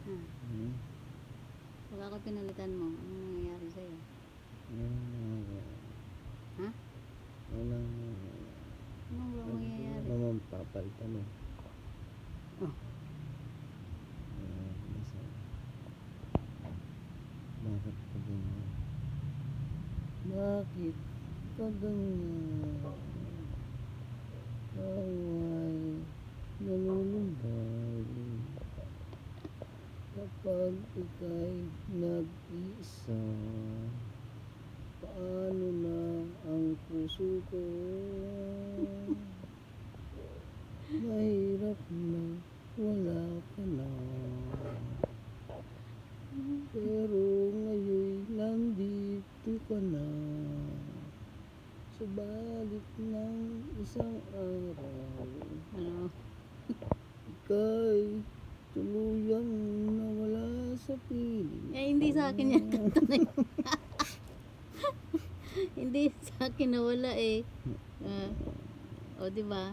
Ha? Hmm? Pag ako pinalitan mo, ano nangyayari sa'yo? Ha? Walang Anong ba mangyayari? naman papalitan mo. Oh. Bakit ka ganyan? Bakit ka ganyan? Away nalulumbay kapag ika'y nag-iisa. Paano na ang puso ko? Mahirap na wala ka na. Pero ngayon nandito ka na. Subalit ng isang araw, Ano? ika'y tuluyang nawala sa piling. Eh, hindi sa akin yan tatanay. Hindi sa akin nawala eh. O, diba?